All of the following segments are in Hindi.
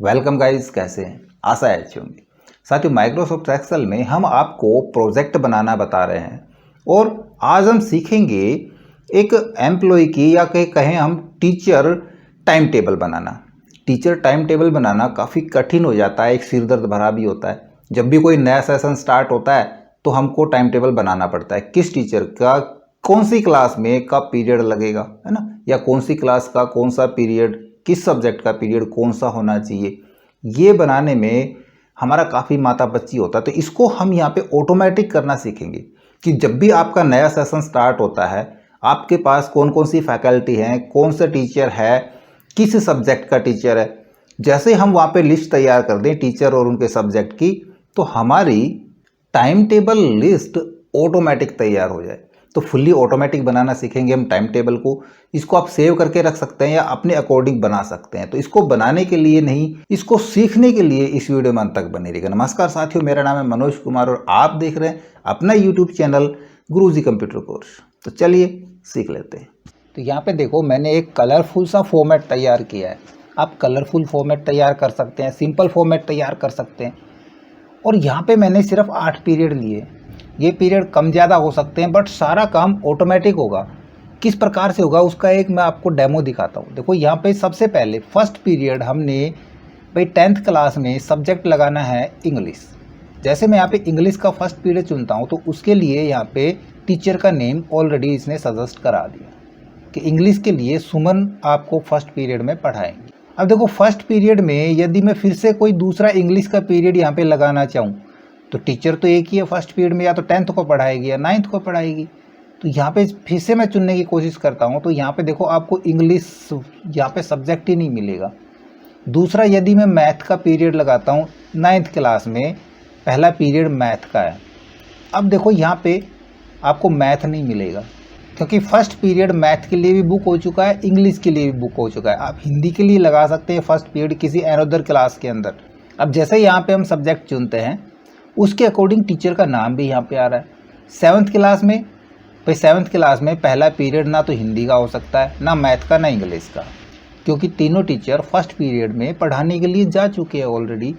वेलकम गाइस, कैसे हैं? आशा है अच्छी होंगी। साथियों, माइक्रोसॉफ्ट एक्सेल में हम आपको प्रोजेक्ट बनाना बता रहे हैं और आज हम सीखेंगे एक एम्प्लॉय की या कहें हम टीचर टाइम टेबल बनाना। टीचर टाइम टेबल बनाना काफ़ी कठिन हो जाता है, एक सिरदर्द भरा भी होता है। जब भी कोई नया सेशन स्टार्ट होता है तो हमको टाइम टेबल बनाना पड़ता है, किस टीचर का कौन सी क्लास में कब पीरियड लगेगा, है ना, या कौन सी क्लास का कौन सा पीरियड, किस सब्जेक्ट का पीरियड कौन सा होना चाहिए। ये बनाने में हमारा काफ़ी माथापच्ची होता है। तो इसको हम यहाँ पे ऑटोमेटिक करना सीखेंगे कि जब भी आपका नया सेशन स्टार्ट होता है, आपके पास कौन कौन सी फैकल्टी हैं, कौन सा टीचर है, किस सब्जेक्ट का टीचर है। जैसे हम वहाँ पे लिस्ट तैयार कर दें टीचर और उनके सब्जेक्ट की, तो हमारी टाइम टेबल लिस्ट ऑटोमेटिक तैयार हो जाए। तो फुल्ली ऑटोमेटिक बनाना सीखेंगे हम टाइम टेबल को। इसको आप सेव करके रख सकते हैं या अपने अकॉर्डिंग बना सकते हैं। तो इसको बनाने के लिए नहीं, इसको सीखने के लिए इस वीडियो में अंत तक बने रहिएगा। नमस्कार साथियों, मेरा नाम है मनोज कुमार और आप देख रहे हैं अपना यूट्यूब चैनल गुरुजी कंप्यूटर कोर्स। तो चलिए सीख लेते हैं। तो यहाँ पे देखो, मैंने एक कलरफुल सा फॉर्मेट तैयार किया है। आप कलरफुल फॉर्मेट तैयार कर सकते हैं, सिंपल फॉर्मेट तैयार कर सकते हैं। और यहाँ पे मैंने सिर्फ 8 पीरियड लिए। ये पीरियड कम ज़्यादा हो सकते हैं, बट सारा काम ऑटोमेटिक होगा। किस प्रकार से होगा उसका एक मैं आपको डेमो दिखाता हूँ। देखो यहाँ पे सबसे पहले फर्स्ट पीरियड हमने भाई 10th क्लास में सब्जेक्ट लगाना है इंग्लिश। जैसे मैं यहाँ पे इंग्लिश का फर्स्ट पीरियड चुनता हूँ तो उसके लिए यहाँ पे टीचर का नेम ऑलरेडी इसने सजेस्ट करा दिया कि इंग्लिश के लिए सुमन आपको फर्स्ट पीरियड में पढ़ाएंगे। अब देखो, फर्स्ट पीरियड में यदि मैं फिर से कोई दूसरा इंग्लिश का पीरियड यहाँ पे लगाना चाहूँ तो टीचर तो एक ही है फर्स्ट पीरियड में, या तो 10th को पढ़ाएगी या 9th को पढ़ाएगी। तो यहाँ पे फिर से मैं चुनने की कोशिश करता हूँ तो यहाँ पे देखो आपको इंग्लिश यहाँ पे सब्जेक्ट ही नहीं मिलेगा। दूसरा, यदि मैं मैथ का पीरियड लगाता हूँ 9th क्लास में, पहला पीरियड मैथ का है। अब देखो यहाँ पे आपको मैथ नहीं मिलेगा क्योंकि फर्स्ट पीरियड मैथ के लिए भी बुक हो चुका है, इंग्लिश के लिए भी बुक हो चुका है। आप हिंदी के लिए लगा सकते हैं फर्स्ट पीरियड किसी अनदर क्लास के अंदर। अब जैसे यहाँ पे हम सब्जेक्ट चुनते हैं उसके अकॉर्डिंग टीचर का नाम भी यहाँ पे आ रहा है। 7th क्लास में, भाई 7th क्लास में पहला पीरियड ना तो हिंदी का हो सकता है, ना मैथ का, ना इंग्लिश का, क्योंकि तीनों टीचर फर्स्ट पीरियड में पढ़ाने के लिए जा चुके हैं ऑलरेडी।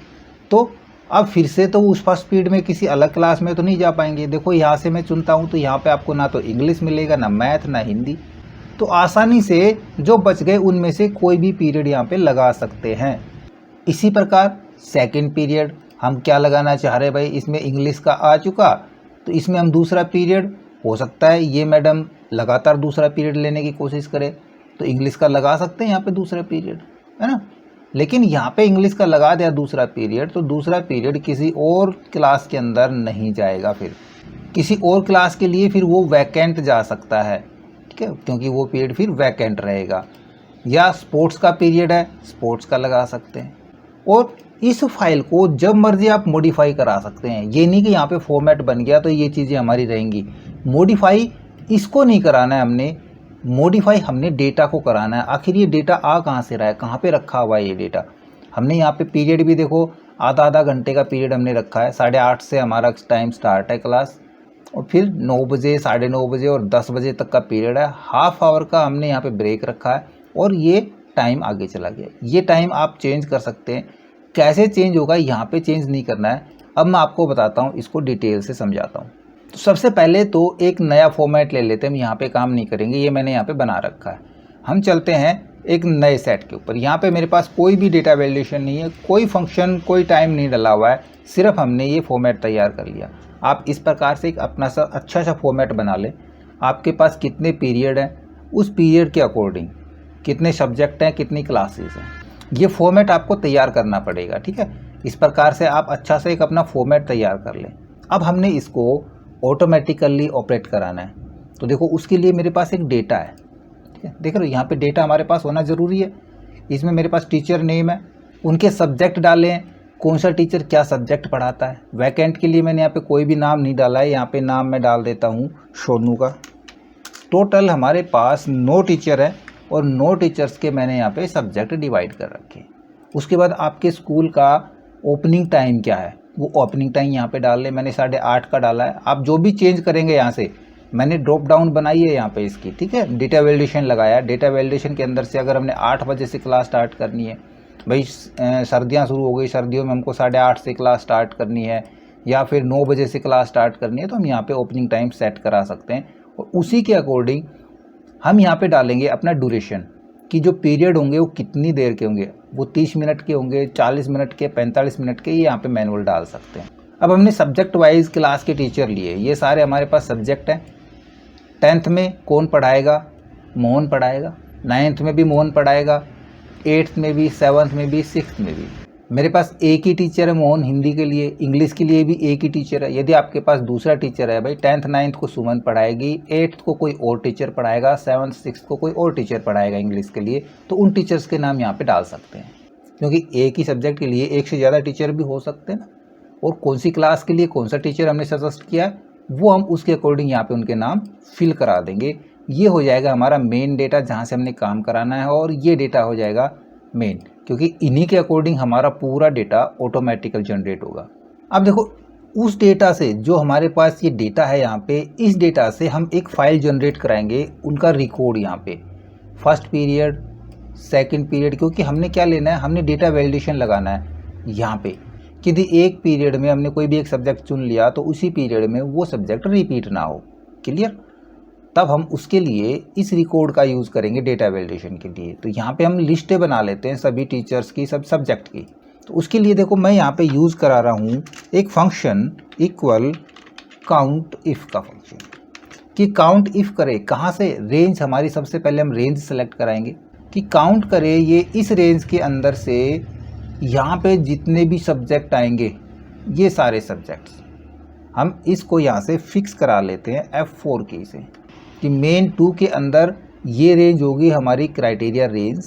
तो अब फिर से तो उस फर्स्ट पीरियड में किसी अलग क्लास में तो नहीं जा पाएंगे। देखो यहाँ से मैं चुनता हूँ तो यहाँ पे आपको ना तो इंग्लिश मिलेगा, ना मैथ, ना हिंदी। तो आसानी से जो बच गए उनमें से कोई भी पीरियड यहाँ पे लगा सकते हैं। इसी प्रकार सेकेंड पीरियड हम क्या लगाना चाह रहे हैं, भाई इसमें इंग्लिश का आ चुका तो इसमें हम दूसरा पीरियड, हो सकता है ये मैडम लगातार दूसरा पीरियड लेने की कोशिश करे तो इंग्लिश का लगा सकते हैं यहाँ पे दूसरा पीरियड, है ना। लेकिन यहाँ पे इंग्लिश का लगा दिया दूसरा पीरियड तो दूसरा पीरियड किसी और क्लास के अंदर नहीं जाएगा, फिर किसी और क्लास के लिए फिर वो वैकेंट जा सकता है, ठीक है, क्योंकि वो पीरियड फिर वैकेंट रहेगा। या स्पोर्ट्स का पीरियड है, स्पोर्ट्स का लगा सकते हैं। और इस फाइल को जब मर्जी आप मॉडिफाई करा सकते हैं। ये नहीं कि यहाँ पे फॉर्मेट बन गया तो ये चीज़ें हमारी रहेंगी। मॉडिफाई इसको नहीं कराना है हमने, मॉडिफाई हमने डेटा को कराना है। आखिर ये डेटा आ कहाँ से रहा है, कहाँ पे रखा हुआ है ये डेटा। हमने यहाँ पे पीरियड भी देखो आधा आधा घंटे का पीरियड हमने रखा है। 8:30 से हमारा टाइम स्टार्ट है क्लास, और फिर 9 बजे, 9:30 बजे और 10 बजे तक का पीरियड है। हाफ आवर का हमने यहाँ पे ब्रेक रखा है और ये टाइम आगे चला गया। ये टाइम आप चेंज कर सकते हैं। कैसे चेंज होगा, यहाँ पे चेंज नहीं करना है। अब मैं आपको बताता हूँ, इसको डिटेल से समझाता हूँ। तो सबसे पहले तो एक नया फॉर्मेट ले लेते हैं। हम यहाँ पे काम नहीं करेंगे, ये मैंने यहाँ पे बना रखा है। हम चलते हैं एक नए सेट के ऊपर। यहाँ पे मेरे पास कोई भी डेटा वैलिडेशन नहीं है, कोई फंक्शन, कोई टाइम नहीं डला हुआ है, सिर्फ हमने ये फॉर्मेट तैयार कर लिया। आप इस प्रकार से एक अपना सा अच्छा सा फॉर्मेट बना लें। आपके पास कितने पीरियड हैं, उस पीरियड के अकॉर्डिंग कितने सब्जेक्ट हैं, कितनी क्लासेस हैं, ये फॉर्मेट आपको तैयार करना पड़ेगा, ठीक है। इस प्रकार से आप अच्छा से एक अपना फॉर्मेट तैयार कर लें। अब हमने इसको ऑटोमेटिकली ऑपरेट कराना है। तो देखो उसके लिए मेरे पास एक डेटा है, ठीक है। देख रहे हो यहाँ पे डेटा हमारे पास होना ज़रूरी है। इसमें मेरे पास टीचर नेम है, उनके सब्जेक्ट डाले हैं, कौन सा टीचर क्या सब्जेक्ट पढ़ाता है। वैकेंट के लिए मैंने यहाँ पे कोई भी नाम नहीं डाला है, यहाँ पे नाम मैं डाल देता हूँ सोनू का। टोटल हमारे पास 9 टीचर है और 9 टीचर्स के मैंने यहाँ पे सब्जेक्ट डिवाइड कर रखे हैं। उसके बाद आपके स्कूल का ओपनिंग टाइम क्या है, वो ओपनिंग टाइम यहाँ पे डाल लें। मैंने 8:30 का डाला है। आप जो भी चेंज करेंगे यहाँ से, मैंने ड्रॉप डाउन बनाई है यहाँ पे इसकी, ठीक है। डेटा वैलिडेशन लगाया, डेटा वैलिडेशन के अंदर से अगर हमने 8 बजे से क्लास स्टार्ट करनी है भाई सर्दियाँ शुरू हो गई, सर्दियों में हमको 8:30 से क्लास स्टार्ट करनी है या फिर 9 बजे से क्लास स्टार्ट करनी है, तो हम यहाँ पे ओपनिंग टाइम सेट करा सकते हैं और उसी के अकॉर्डिंग हम यहाँ पे डालेंगे अपना ड्यूरेशन कि जो पीरियड होंगे वो कितनी देर के होंगे, वो 30 मिनट के होंगे, 40 मिनट के, 45 मिनट के, ये यहाँ पे मैनुअल डाल सकते हैं। अब हमने सब्जेक्ट वाइज क्लास के टीचर लिए, ये सारे हमारे पास सब्जेक्ट हैं। 10th में कौन पढ़ाएगा? मोहन पढ़ाएगा। 9th में भी मोहन पढ़ाएगा, 8th में भी, 7th में भी, 6th में भी। मेरे पास एक ही टीचर है मोहन हिंदी के लिए, इंग्लिश के लिए भी एक ही टीचर है। यदि आपके पास दूसरा टीचर है, भाई 10th 9th को सुमन पढ़ाएगी, 8th को कोई और टीचर पढ़ाएगा, 7th 6th को कोई और टीचर पढ़ाएगा इंग्लिश के लिए, तो उन टीचर्स के नाम यहाँ पे डाल सकते हैं, क्योंकि एक ही सब्जेक्ट के लिए एक से ज़्यादा टीचर भी हो सकते हैं ना। और कौन सी क्लास के लिए कौन सा टीचर हमने सजेस्ट किया है, वो हम उसके अकॉर्डिंग यहाँ पे उनके नाम फिल करा देंगे। ये हो जाएगा हमारा मेन डेटा जहाँ से हमने काम कराना है, और ये डेटा हो जाएगा मेन, क्योंकि इन्हीं के अकॉर्डिंग हमारा पूरा डेटा ऑटोमेटिकल जनरेट होगा। अब देखो, उस डेटा से जो हमारे पास ये डेटा है यहाँ पे, इस डेटा से हम एक फ़ाइल जनरेट कराएंगे, उनका रिकॉर्ड यहाँ पे, फर्स्ट पीरियड, सेकंड पीरियड, क्योंकि हमने क्या लेना है, हमने डेटा वैलिडेशन लगाना है यहाँ पे कि यदि एक पीरियड में हमने कोई भी एक सब्जेक्ट चुन लिया तो उसी पीरियड में वो सब्जेक्ट रिपीट ना हो। क्लियर? तब हम उसके लिए इस रिकॉर्ड का यूज़ करेंगे डेटा वैलिडेशन के लिए। तो यहाँ पे हम लिस्टें बना लेते हैं सभी टीचर्स की, सब सब्जेक्ट की। तो उसके लिए देखो, मैं यहाँ पे यूज़ करा रहा हूँ एक फंक्शन इक्वल काउंट इफ़ का फंक्शन, कि काउंट इफ़ करे कहाँ से, रेंज। हमारी सबसे पहले हम रेंज सेलेक्ट कराएंगे कि काउंट करे ये इस रेंज के अंदर से यहाँ पे जितने भी सब्जेक्ट आएंगे, ये सारे सब्जेक्ट्स, हम इसको यहाँ से फिक्स करा लेते हैं F4 की से, कि मेन 2 के अंदर ये रेंज होगी हमारी क्राइटेरिया रेंज,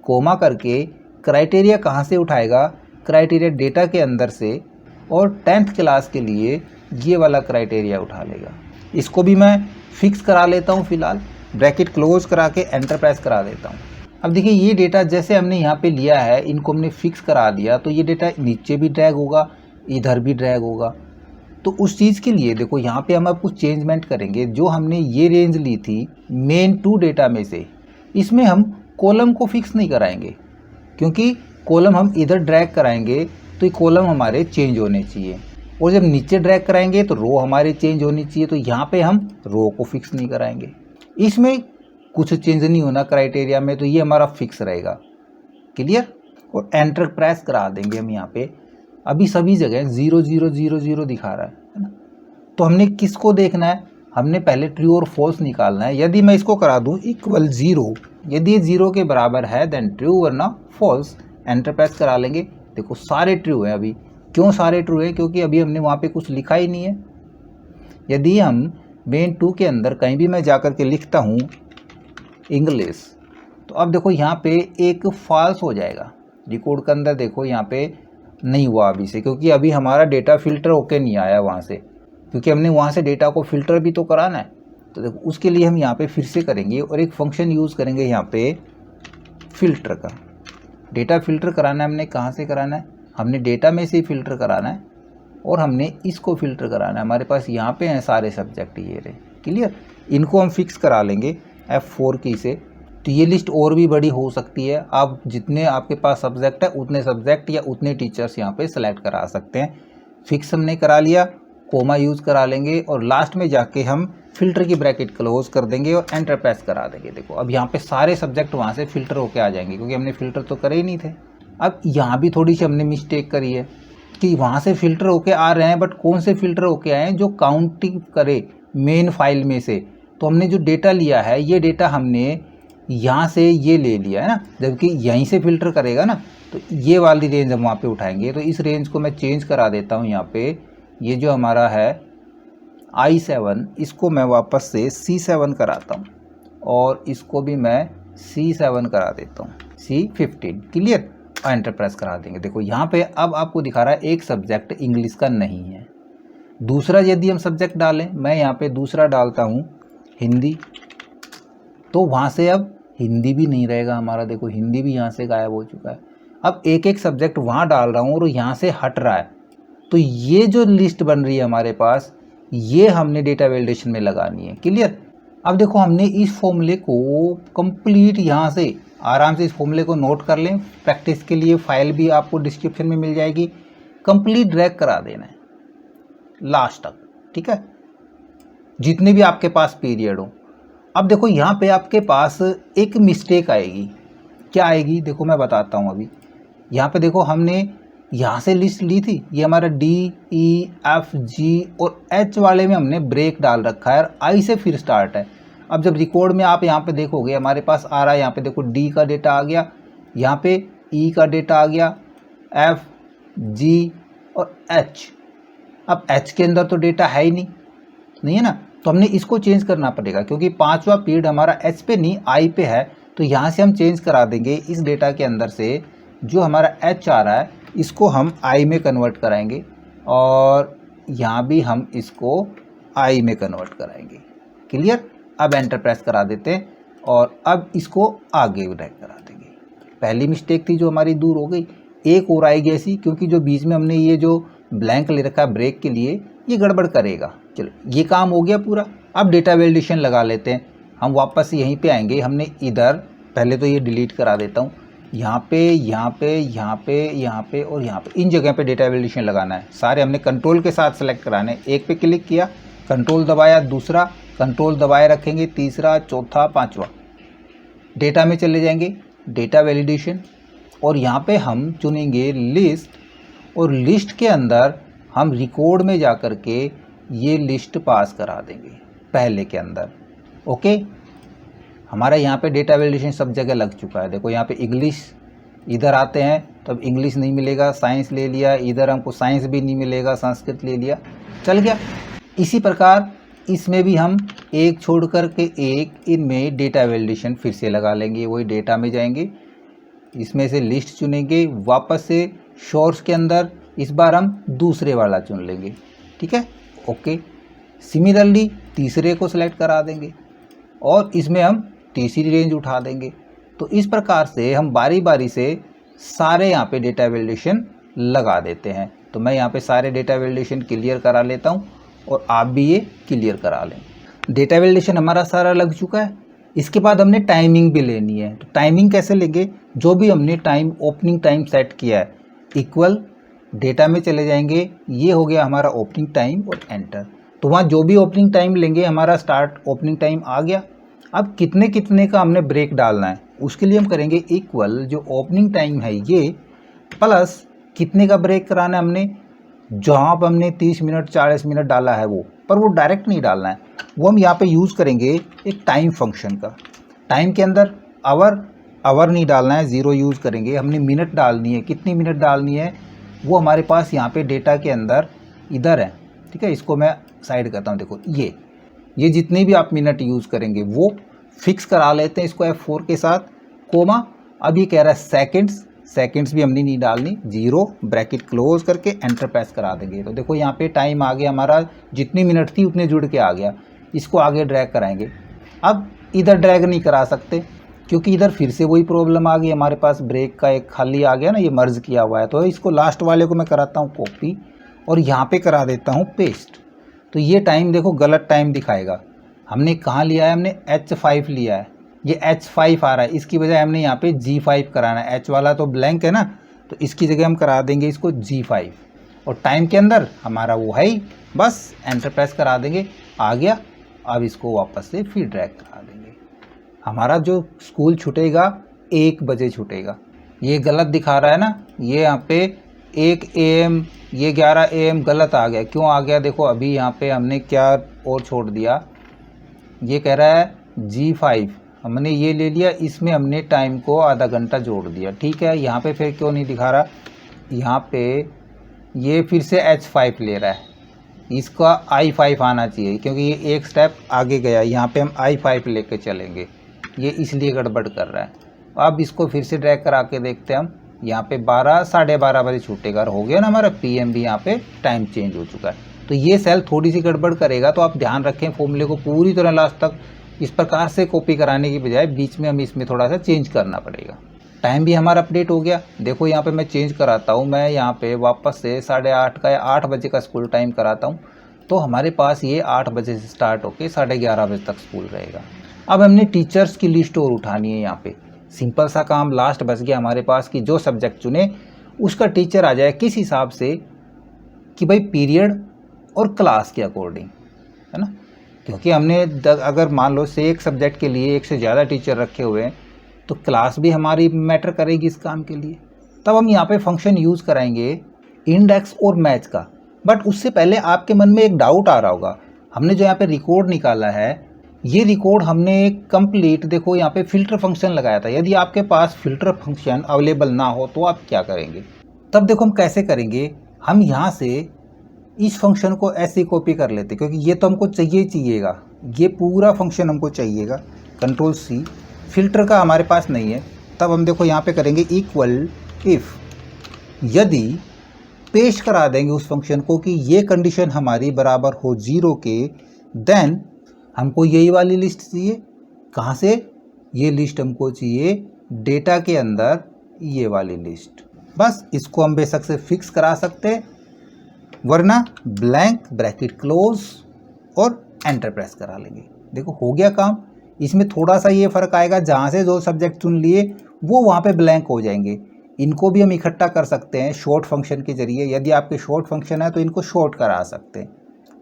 कोमा करके क्राइटेरिया कहाँ से उठाएगा, क्राइटेरिया डेटा के अंदर से, और 10th क्लास के लिए ये वाला क्राइटेरिया उठा लेगा। इसको भी मैं फिक्स करा लेता हूँ, फिलहाल ब्रैकेट क्लोज करा के एंटर प्रेस करा देता हूँ। अब देखिए, ये डेटा जैसे हमने यहाँ पे लिया है, इनको हमने फिक्स करा दिया, तो ये डेटा नीचे भी ड्रैग होगा, इधर भी ड्रैग होगा। तो उस चीज़ के लिए देखो, यहाँ पे हम अब कुछ चेंजमेंट करेंगे। जो हमने ये रेंज ली थी मेन 2 डेटा में से, इसमें हम कॉलम को फिक्स नहीं कराएंगे, क्योंकि कॉलम हम इधर ड्रैग कराएंगे तो ये कॉलम हमारे चेंज होने चाहिए, और जब नीचे ड्रैग कराएंगे तो रो हमारे चेंज होनी चाहिए। तो यहाँ पे हम रो को फिक्स नहीं कराएंगे, इसमें कुछ चेंज नहीं होना क्राइटेरिया में, तो ये हमारा फिक्स रहेगा। क्लियर? और एंटर प्रेस करा देंगे हम यहाँ पे। अभी सभी जगह 0 0 0 0 दिखा रहा है ना। तो हमने किसको देखना है, हमने पहले ट्रू और फॉल्स निकालना है। यदि मैं इसको करा दूँ इक्वल 0, यदि ये 0 के बराबर है देन ट्रू, वरना फॉल्स। एंटर प्रेस करा लेंगे। देखो, सारे ट्रू हैं अभी। क्यों सारे ट्रू हैं? क्योंकि अभी हमने वहाँ पे कुछ लिखा ही नहीं है। यदि हम मेन 2 के अंदर कहीं भी मैं जाकर के लिखता हूँ इंग्लिश, तो अब देखो यहाँ पे एक फॉल्स हो जाएगा। रिकॉर्ड के अंदर देखो यहाँ पे नहीं हुआ अभी से, क्योंकि अभी हमारा डेटा फिल्टर होके नहीं आया वहाँ से, क्योंकि हमने वहाँ से डेटा को फिल्टर भी तो कराना है। तो देखो, उसके लिए हम यहाँ पे फिर से करेंगे और एक फंक्शन यूज़ करेंगे यहाँ पे फिल्टर का। डेटा फिल्टर कराना है हमने, कहाँ से कराना है, हमने डेटा में से ही फिल्टर कराना है, और हमने इसको फिल्टर कराना है। हमारे पास यहाँ पे हैं सारे सब्जेक्ट, ये रहे। क्लियर? इनको हम फिक्स करा लेंगे F4 की से। तो ये लिस्ट और भी बड़ी हो सकती है। आप जितने आपके पास सब्जेक्ट है उतने सब्जेक्ट या उतने टीचर्स यहाँ पे सेलेक्ट करा सकते हैं। फिक्स हमने करा लिया, कोमा यूज़ करा लेंगे, और लास्ट में जाके हम फिल्टर की ब्रैकेट क्लोज कर देंगे और एंटर प्रेस करा देंगे। देखो, अब यहाँ पे सारे सब्जेक्ट वहाँ से फिल्टर होके आ जाएंगे, क्योंकि हमने फिल्टर तो करे ही नहीं थे। अब यहाँ भी थोड़ी सी हमने मिस्टेक करी है कि वहाँ से फिल्टर होके आ रहे हैं, बट कौन से फिल्टर होके आए हैं, जो काउंटिंग करे मेन फाइल में से। तो हमने जो डेटा लिया है, ये डेटा हमने यहाँ से ये ले लिया है ना, जबकि यहीं से फिल्टर करेगा ना, तो ये वाली रेंज हम वहाँ पे उठाएंगे। तो इस रेंज को मैं चेंज करा देता हूँ यहाँ पे। ये जो हमारा है I7, इसको मैं वापस से C7 कराता हूँ, और इसको भी मैं C7 करा देता हूँ, C15। क्लियर? एंटर प्रेस करा देंगे। देखो, यहाँ पे अब आपको दिखा रहा है एक सब्जेक्ट इंग्लिश का नहीं है। दूसरा यदि हम सब्जेक्ट डालें, मैं यहाँ पे दूसरा डालता हूँ हिंदी, तो वहाँ से अब हिंदी भी नहीं रहेगा हमारा। देखो, हिंदी भी यहाँ से गायब हो चुका है। अब एक एक सब्जेक्ट वहाँ डाल रहा हूँ और यहाँ से हट रहा है। तो ये जो लिस्ट बन रही है हमारे पास, ये हमने डेटा वैलिडेशन में लगानी है। क्लियर? अब देखो हमने इस फॉर्मूले को कंप्लीट यहाँ से आराम से इस फॉर्मूले को नोट कर लें, प्रैक्टिस के लिए फाइल भी आपको डिस्क्रिप्शन में मिल जाएगी, कंप्लीट ड्रैग करा देना है लास्ट तक, ठीक है, जितने भी आपके पास पीरियड हो। अब देखो यहाँ पे आपके पास एक मिस्टेक आएगी, क्या आएगी देखो मैं बताता हूँ अभी। यहाँ पे देखो हमने यहाँ से लिस्ट ली थी, ये हमारा डी ई एफ जी और एच वाले में हमने ब्रेक डाल रखा है और आई से फिर स्टार्ट है। अब जब रिकॉर्ड में आप यहाँ पे देखोगे हमारे पास आ रहा है, यहाँ पे देखो डी का डेटा आ गया, यहाँ पे ई का डेटा आ गया, एफ जी और एच। अब एच के अंदर तो डेटा है ही नहीं है ना, तो हमने इसको चेंज करना पड़ेगा क्योंकि पांचवा पीरियड हमारा एच पे नहीं आई पे है। तो यहाँ से हम चेंज करा देंगे इस डेटा के अंदर से जो हमारा एच आ रहा है इसको हम आई में कन्वर्ट कराएंगे और यहाँ भी हम इसको आई में कन्वर्ट कराएंगे। क्लियर? अब एंटर प्रेस करा देते हैं और अब इसको आगे ड्रैग करा देंगे। पहली मिस्टेक थी जो हमारी दूर हो गई, एक और आएगी ऐसी क्योंकि जो बीच में हमने ये जो ब्लैंक ले रखा है ब्रेक के लिए ये गड़बड़ करेगा। चलो ये काम हो गया पूरा। अब डेटा वैलिडेशन लगा लेते हैं, हम वापस यहीं पे आएंगे। हमने इधर पहले तो ये डिलीट करा देता हूँ, यहाँ पे यहाँ पे यहाँ पे यहाँ पे और यहाँ पे इन जगह पे डेटा वैलिडेशन लगाना है। सारे हमने कंट्रोल के साथ सेलेक्ट कराने, एक पे क्लिक किया, कंट्रोल दबाया, दूसरा कंट्रोल दबाए रखेंगे, तीसरा, चौथा, पांचवा, डेटा में चले जाएंगे, डेटा वैलिडेशन, और यहाँ पे हम चुनेंगे लिस्ट और लिस्ट के अंदर हम रिकॉर्ड में जा कर के ये लिस्ट पास करा देंगे पहले के अंदर। ओके, हमारा यहाँ पे डेटा वैलिडेशन सब जगह लग चुका है। देखो यहाँ पे इंग्लिश, इधर आते हैं तो अब इंग्लिश नहीं मिलेगा, साइंस ले लिया, इधर हमको साइंस भी नहीं मिलेगा, संस्कृत ले लिया, चल गया। इसी प्रकार इसमें भी हम एक छोड़ कर के एक इनमें डेटा वैलिडेशन फिर से लगा लेंगे। वही डेटा में जाएंगे, इसमें से लिस्ट चुनेंगे, वापस से सोर्स के अंदर इस बार हम दूसरे वाला चुन लेंगे, ठीक है। ओके, सिमिलरली तीसरे को सिलेक्ट करा देंगे और इसमें हम तीसरी रेंज उठा देंगे। तो इस प्रकार से हम बारी बारी से सारे यहाँ पे डेटा वैलिडेशन लगा देते हैं। तो मैं यहाँ पे सारे डेटा वैलिडेशन क्लियर करा लेता हूँ और आप भी ये क्लियर करा लें। डेटा वैलिडेशन हमारा सारा लग चुका है। इसके बाद हमने टाइमिंग भी लेनी है। तो टाइमिंग कैसे लेंगे? जो भी हमने टाइम ओपनिंग टाइम सेट किया है इक्वल डेटा में चले जाएंगे, ये हो गया हमारा ओपनिंग टाइम और एंटर। तो वहाँ जो भी ओपनिंग टाइम लेंगे हमारा स्टार्ट ओपनिंग टाइम आ गया। अब कितने कितने का हमने ब्रेक डालना है उसके लिए हम करेंगे इक्वल जो ओपनिंग टाइम है ये प्लस कितने का ब्रेक कराना है हमने, जहाँ पर हमने 30 मिनट 40 मिनट डाला है वो, पर वो डायरेक्ट नहीं डालना है, वो हम यहाँ पे यूज़ करेंगे एक टाइम फंक्शन का। टाइम के अंदर आवर नहीं डालना है, ज़ीरो यूज़ करेंगे, हमने मिनट डालनी है। कितनी मिनट डालनी है वो हमारे पास यहाँ पे डेटा के अंदर इधर है, ठीक है। इसको मैं साइड करता हूँ। देखो ये जितने भी आप मिनट यूज़ करेंगे वो फिक्स करा लेते हैं इसको F4 के साथ, कोमा। अब ये कह रहा है सेकंड्स भी हमने नहीं डालनी, जीरो ब्रैकेट क्लोज करके एंटर प्रेस करा देंगे। तो देखो यहाँ पे टाइम आ गया हमारा, जितनी मिनट थी उतने जुड़ के आ गया। इसको आगे ड्रैग कराएंगे। अब इधर ड्रैग नहीं करा सकते क्योंकि इधर फिर से वही प्रॉब्लम आ गई, हमारे पास ब्रेक का एक खाली आ गया ना, ये मर्ज किया हुआ है। तो इसको लास्ट वाले को मैं कराता हूँ कॉपी और यहाँ पे करा देता हूँ पेस्ट। तो ये टाइम देखो गलत टाइम दिखाएगा। हमने कहाँ लिया है, हमने H5 लिया है, ये H5 आ रहा है, इसकी बजाय हमने यहाँ पे G5 कराना है। H वाला तो ब्लैंक है ना, तो इसकी जगह हम करा देंगे इसको G5 और टाइम के अंदर हमारा वो है ही, बस एंटर प्रेस करा देंगे, आ गया। अब इसको वापस से फिर ड्रैग करा देंगे। हमारा जो स्कूल छूटेगा 1 बजे छूटेगा। ये गलत दिखा रहा है ना, ये यहाँ पे 1 AM, ये 11 AM गलत आ गया। क्यों आ गया? देखो अभी यहाँ पे हमने क्या और छोड़ दिया, ये कह रहा है G5, हमने ये ले लिया, इसमें हमने टाइम को आधा घंटा जोड़ दिया, ठीक है। यहाँ पे फिर क्यों नहीं दिखा रहा, यहाँ पे ये फिर से H5 ले रहा है, इसका I5 आना चाहिए क्योंकि ये एक स्टेप आगे गया। यहाँ पे हम I5 लेके चलेंगे, ये इसलिए गड़बड़ कर रहा है। अब इसको फिर से ड्रैग करा के देखते हैं हम, यहाँ पे 12 साढ़े 12 बजे छूटेगा, हो गया ना हमारा PM भी, यहाँ पे टाइम चेंज हो चुका है। तो ये सेल थोड़ी सी गड़बड़ करेगा, तो आप ध्यान रखें फॉर्मूले को पूरी तरह लास्ट तक इस प्रकार से कॉपी कराने की बजाय बीच में हमें इसमें थोड़ा सा चेंज करना पड़ेगा। टाइम भी हमारा अपडेट हो गया। देखो यहाँ पे मैं चेंज कराता हूँ, मैं यहाँ पे वापस से 8:30 का या 8 बजे का स्कूल टाइम कराता हूँ। तो हमारे पास ये 8 बजे से स्टार्ट होके 11:30 बजे तक स्कूल रहेगा। अब हमने टीचर्स की लिस्ट और उठानी है। यहाँ पे सिंपल सा काम लास्ट बच गया हमारे पास कि जो सब्जेक्ट चुने उसका टीचर आ जाए किस हिसाब से कि भाई पीरियड और क्लास के अकॉर्डिंग, है ना। क्योंकि हमने अगर मान लो से एक सब्जेक्ट के लिए एक से ज़्यादा टीचर रखे हुए हैं तो क्लास भी हमारी मैटर करेगी इस काम के लिए। तब हम यहाँ पे फंक्शन यूज़ कराएंगे इंडेक्स और मैच का। बट उससे पहले आपके मन में एक डाउट आ रहा होगा, हमने जो यहाँ पे रिकॉर्ड निकाला है ये रिकॉर्ड हमने एक कंप्लीट, देखो यहाँ पे फिल्टर फंक्शन लगाया था। यदि आपके पास फिल्टर फंक्शन अवेलेबल ना हो तो आप क्या करेंगे? तब देखो हम कैसे करेंगे, हम यहाँ से इस फंक्शन को ऐसे कॉपी कर लेते क्योंकि ये तो हमको चाहिएगा, ये पूरा फंक्शन हमको चाहिएगा। कंट्रोल सी, फिल्टर का हमारे पास नहीं है। तब हम देखो यहाँ पे करेंगे इक्वल इफ़, यदि पेश करा देंगे उस फंक्शन को कि ये कंडीशन हमारी बराबर हो 0 के, देन हमको यही वाली लिस्ट चाहिए। कहाँ से? ये लिस्ट हमको चाहिए डेटा के अंदर, ये वाली लिस्ट। बस इसको हम बेशक से फिक्स करा सकते हैं, वरना ब्लैंक ब्रैकेट क्लोज और एंटर प्रेस करा लेंगे। देखो हो गया काम। इसमें थोड़ा सा ये फ़र्क आएगा, जहाँ से जो सब्जेक्ट चुन लिए वो वहाँ पे ब्लैंक हो जाएंगे। इनको भी हम इकट्ठा कर सकते हैं शॉर्ट फंक्शन के जरिए। यदि आपके शॉर्ट फंक्शन है तो इनको शॉर्ट करा सकते हैं,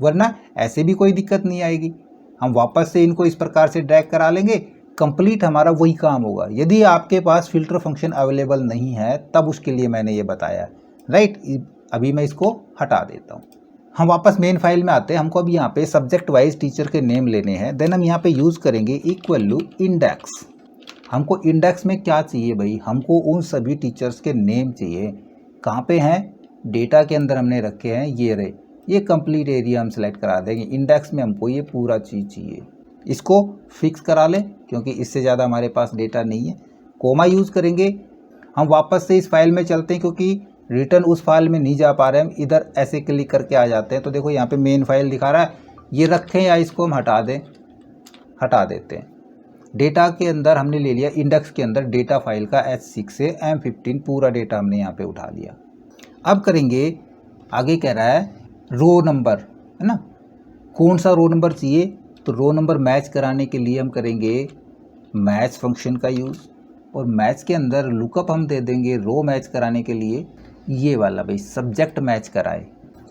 वरना ऐसे भी कोई दिक्कत नहीं आएगी। हम वापस से इनको इस प्रकार से ड्रैग करा लेंगे, कंप्लीट हमारा वही काम होगा। यदि आपके पास फिल्टर फंक्शन अवेलेबल नहीं है तब उसके लिए मैंने ये बताया, राइट। अभी मैं इसको हटा देता हूँ। हम वापस मेन फाइल में आते हैं। हमको अब यहाँ पे सब्जेक्ट वाइज टीचर के नेम लेने हैं। देन हम यहाँ पे यूज़ करेंगे इक्वल टू इंडेक्स। हमको इंडेक्स में क्या चाहिए भाई? हमको उन सभी टीचर्स के नेम चाहिए। कहाँ पे हैं? डेटा के अंदर हमने रखे हैं, ये रहे। ये कंप्लीट एरिया हम सेलेक्ट करा देंगे। इंडेक्स में हमको ये पूरा चीज़ चाहिए। इसको फिक्स करा लें क्योंकि इससे ज़्यादा हमारे पास डेटा नहीं है। कोमा यूज़ करेंगे। हम वापस से इस फाइल में चलते हैं क्योंकि रिटर्न उस फाइल में नहीं जा पा रहे हैं, इधर ऐसे क्लिक करके आ जाते हैं। तो देखो यहाँ पे मेन फाइल दिखा रहा है, ये रखें या इसको हम हटा दें? हटा देते हैं। डेटा के अंदर हमने ले लिया, इंडेक्स के अंदर डेटा फाइल का H6 से M15 पूरा डेटा हमने यहाँ पे उठा लिया। अब करेंगे, आगे कह रहा है रो नंबर, है ना। कौन सा रो नंबर चाहिए? तो रो नंबर मैच कराने के लिए हम करेंगे मैच फंक्शन का यूज़, और मैच के अंदर लुकअप हम दे देंगे रो मैच कराने के लिए ये वाला, भाई सब्जेक्ट मैच कराए।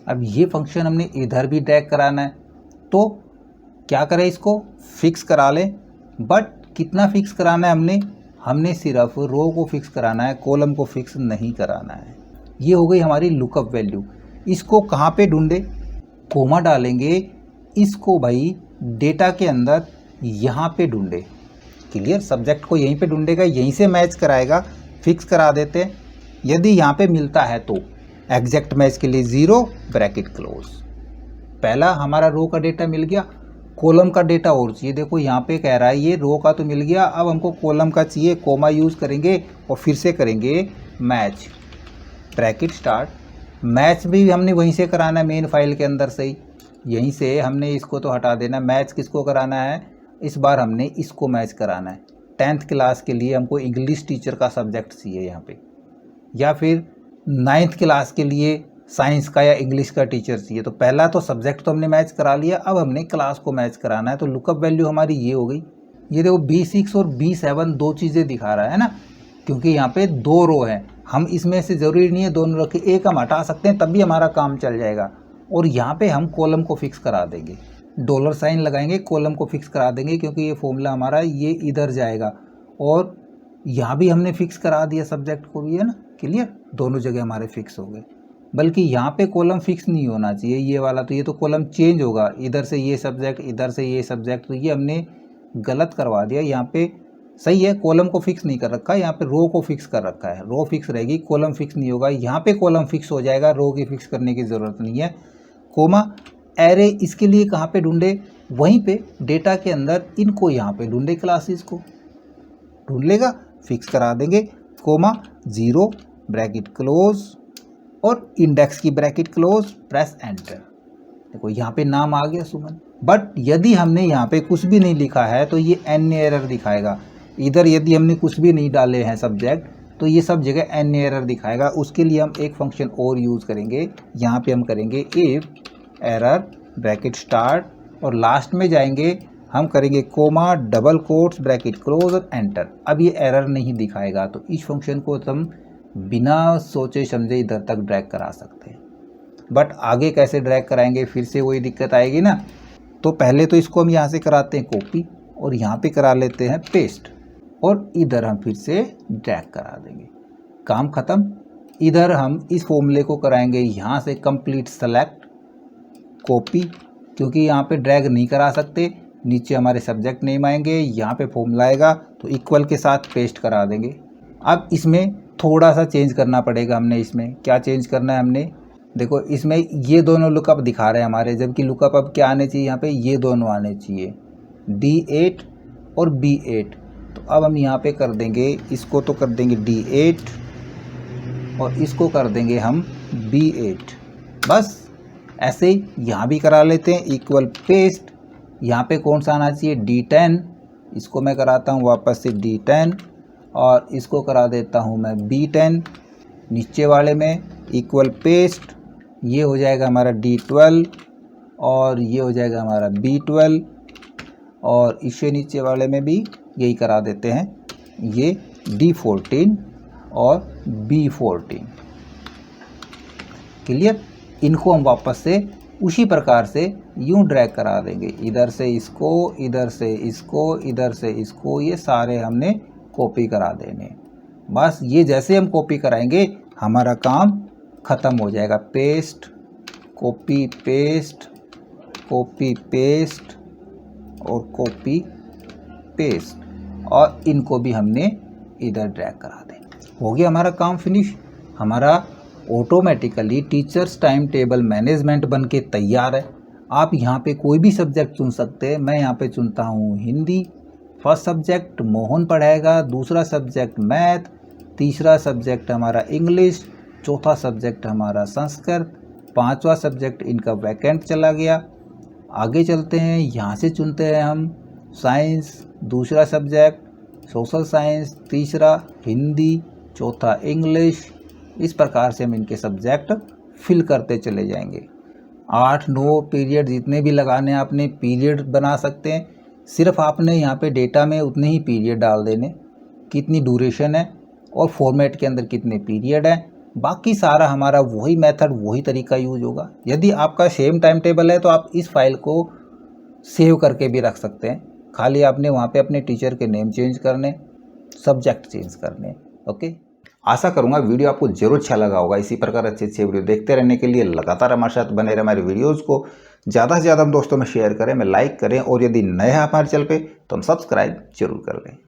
अब ये फंक्शन हमने इधर भी ड्रैग कराना है, तो क्या करें? इसको फिक्स करा लें। बट कितना फिक्स कराना है? हमने सिर्फ रो को फिक्स कराना है, कॉलम को फिक्स नहीं कराना है। ये हो गई हमारी लुकअप वैल्यू। इसको कहाँ पे ढूंढे? कोमा डालेंगे, इसको भाई डेटा के अंदर यहाँ पे ढूंढे। क्लियर? सब्जेक्ट को यहीं पे ढूंढेगा, यहीं से मैच कराएगा। फिक्स करा देते हैं। यदि यहाँ पे मिलता है तो एग्जैक्ट मैच के लिए 0 ब्रैकेट क्लोज। पहला हमारा रो का डेटा मिल गया, कॉलम का डेटा और चाहिए। देखो यहाँ पे कह रहा है ये रो का तो मिल गया, अब हमको कॉलम का चाहिए। कोमा यूज़ करेंगे और फिर से करेंगे मैच ब्रैकेट स्टार्ट। मैच भी हमने वहीं से कराना है, मेन फाइल के अंदर से ही, यहीं से हमने इसको तो हटा देना। मैच किसको कराना है? इस बार हमने इसको मैच कराना है। 10th क्लास के लिए हमको इंग्लिश टीचर का सब्जेक्ट चाहिए यहाँ पे, या फिर 9th क्लास के लिए साइंस का या इंग्लिश का टीचर चाहिए। तो पहला तो सब्जेक्ट तो हमने मैच करा लिया, अब हमने क्लास को मैच कराना है। तो लुकअप वैल्यू हमारी ये हो गई। ये देखो B6 और B7 दो चीज़ें दिखा रहा है ना, क्योंकि यहाँ पे 2 रो हैं। हम इसमें से ज़रूरी नहीं है दोनों रखे, एक हम हटा सकते हैं तब भी हमारा काम चल जाएगा। और यहाँ पे हम कॉलम को फिक्स करा देंगे, $साइन लगाएंगे, कॉलम को फिक्स करा देंगे क्योंकि ये फॉर्मूला हमारा ये इधर जाएगा। और यहाँ भी हमने फिक्स करा दिया सब्जेक्ट को भी, है ना। क्लियर? दोनों जगह हमारे फिक्स हो गए। बल्कि यहाँ पे कॉलम फिक्स नहीं होना चाहिए, ये वाला तो, ये तो कॉलम चेंज होगा। इधर से ये सब्जेक्ट, इधर से ये सब्जेक्ट, तो ये हमने गलत करवा दिया। यहाँ पे सही है, कॉलम को फिक्स नहीं कर रखा, यहाँ पे रो को फिक्स कर रखा है। रो फिक्स रहेगी, कॉलम फिक्स नहीं होगा। यहाँ पे कॉलम फिक्स हो जाएगा, रो की फिक्स करने की ज़रूरत नहीं है। कोमा एरे इसके लिए कहाँ पे ढूंढे? वहीं पे डेटा के अंदर इनको यहाँ पे ढूंढे, क्लासेस को ढूंढ लेगा, फिक्स करा देंगे। कोमा 0 ब्रैकेट क्लोज और इंडेक्स की ब्रैकेट क्लोज, प्रेस एंटर। देखो यहाँ पे नाम आ गया सुमन। बट यदि हमने यहाँ पे कुछ भी नहीं लिखा है तो ये एन एरर दिखाएगा। इधर यदि हमने कुछ भी नहीं डाले हैं सब्जेक्ट, तो ये सब जगह एन एरर दिखाएगा। उसके लिए हम एक फंक्शन और यूज़ करेंगे। यहाँ पे हम करेंगे इफ एरर ब्रैकेट स्टार्ट और लास्ट में जाएंगे हम करेंगे comma double quotes bracket close और एंटर। अब ये एरर नहीं दिखाएगा, तो इस फंक्शन को हम बिना सोचे समझे इधर तक ड्रैग करा सकते हैं। बट आगे कैसे ड्रैग कराएंगे, फिर से वही दिक्कत आएगी ना। तो पहले तो इसको हम यहाँ से कराते हैं कॉपी और यहाँ पे करा लेते हैं पेस्ट और इधर हम फिर से ड्रैग करा देंगे। काम ख़त्म। इधर हम इस फॉर्मूले को कराएंगे यहाँ से कंप्लीट सेलेक्ट कॉपी, क्योंकि यहाँ पे ड्रैग नहीं करा सकते। नीचे हमारे सब्जेक्ट नेम आएंगे, यहाँ पे फॉर्मूला आएगा तो इक्वल के साथ पेस्ट करा देंगे। अब इसमें थोड़ा सा चेंज करना पड़ेगा। हमने इसमें क्या चेंज करना है, हमने देखो इसमें ये दोनों लुकअप दिखा रहे हैं हमारे, जबकि लुकअप अब क्या आने चाहिए, यहाँ पे ये दोनों आने चाहिए D8 और B8। तो अब हम यहाँ पे कर देंगे, इसको तो कर देंगे D8 और इसको कर देंगे हम B8। बस ऐसे ही यहाँ भी करा लेते हैं इक्वल पेस्ट। यहाँ पे कौन सा आना चाहिए, D10, इसको मैं कराता हूँ वापस से D10 और इसको करा देता हूँ मैं B10। नीचे वाले में इक्वल पेस्ट, ये हो जाएगा हमारा D12 और ये हो जाएगा हमारा B12 और इससे नीचे वाले में भी यही करा देते हैं, ये D14 और B14। क्लियर। इनको हम वापस से उसी प्रकार से यूं ड्रैग करा देंगे, इधर से इसको, इधर से इसको, इधर से इसको, ये सारे हमने कॉपी करा देने। बस ये जैसे हम कॉपी कराएंगे हमारा काम ख़त्म हो जाएगा। Paste copy paste, copy paste और कॉपी पेस्ट और इनको भी हमने इधर ड्रैग करा दें। हो गया हमारा काम फिनिश। हमारा automatically teachers time table management बन के तैयार है। आप यहाँ पे कोई भी सब्जेक्ट चुन सकते हैं। मैं यहाँ पे चुनता हूँ हिंदी। फर्स्ट सब्जेक्ट मोहन पढ़ाएगा, दूसरा सब्जेक्ट मैथ, तीसरा सब्जेक्ट हमारा इंग्लिश, चौथा सब्जेक्ट हमारा संस्कृत, पांचवा सब्जेक्ट इनका वैकेंट चला गया। आगे चलते हैं, यहाँ से चुनते हैं हम साइंस, दूसरा सब्जेक्ट सोशल साइंस, तीसरा हिंदी, चौथा इंग्लिश। इस प्रकार से हम इनके सब्जेक्ट फिल करते चले जाएंगे। 8-9 पीरियड जितने भी लगाने हैं आपने पीरियड बना सकते हैं। सिर्फ आपने यहाँ पे डेटा में उतने ही पीरियड डाल देने, कितनी ड्यूरेशन है और फॉर्मेट के अंदर कितने पीरियड है। बाकी सारा हमारा वही मेथड, वही तरीका यूज होगा। यदि आपका सेम टाइम टेबल है तो आप इस फाइल को सेव करके भी रख सकते हैं। खाली आपने वहाँ पे अपने टीचर के नेम चेंज करने, सब्जेक्ट चेंज करने। ओके, आशा करूंगा वीडियो आपको जरूर अच्छा लगा होगा। इसी प्रकार अच्छे अच्छे वीडियो देखते रहने के लिए लगातार हमारे साथ बने रहे। हमारे वीडियोज़ को ज़्यादा से ज़्यादा हम दोस्तों में शेयर करें, में लाइक करें और यदि नए हैं हमारे चैनल पे तो हम सब्सक्राइब जरूर कर लें।